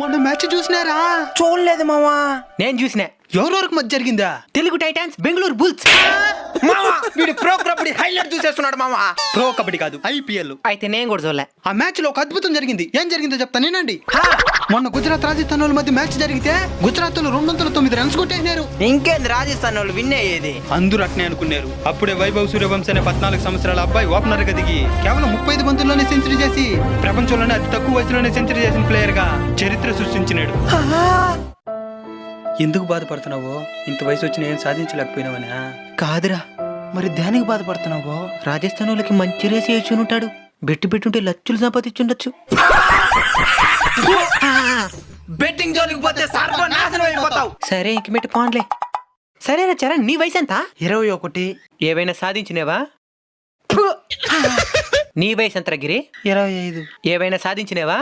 మొన్న మ్యాచ్ చూసినారా? చూడలేదు మావా. నేను చూసినా. ఎవరెవరికి మధ్య జరిగిందా? Telugu Titans Bengaluru bulls. మావా వీడు ప్రో కబడ్డీ హైలైట్ చూసేస్తున్నాడు మావా. ప్రో కబడ్డీ కాదు, ఐపీఎల్. అయితే నేను కూడా చూడలే. ఆ మ్యాచ్ లో ఒక అద్భుతం జరిగింది. ఏం జరిగిందో చెప్తానేనండి. మొన్న గుజరాత్ రాజస్థాన్ వాళ్ళ మధ్య మ్యాచ్ జరిగితే గుజరాత్ లో 209 రన్స్ కొట్టేసినారు. ఇంకేంది రాజస్థాన్ వాళ్ళు విన్ అయ్యేది. అందరూ అట్నే అనుకున్నారు. అప్పుడే వైభవ్ సూర్యవంశీ అనే 14 సంవత్సరాల అబ్బాయి ఓపెనర్ గా దిగి కేవలం 35 బంతుల్లోనే సెంచరీ చేసి ప్రపంచంలోనే అతి తక్కువ వయసులోనే సెంచరీ చేసిన ప్లేయర్ గా చరిత్ర సృష్టించినాడు. ఎందుకు బాధపడుతున్నావో? ఇంత వయసు వచ్చి నేను సాధించలేకపోయినావనా? కాదురా, మరి దేనికి బాధపడుతున్నావో? రాజస్థాన్ వాళ్ళకి మంచి రేసి వేసి ఉంటాడు. పెట్టుంటే లక్షలు సంపాదించుండొచ్చు. బెట్టింగ్ జోలికి పోతే సర్వనాశనం అయిపోతావు. సరే ఇంక మెట్టు పోన్లే. సరేనా చరణ్, నీ వయసు ఎంత? 21. ఏవైనా సాధించినేవా? నీ వయసు ఎంత గిరి? 25. ఏవైనా సాధించినేవా?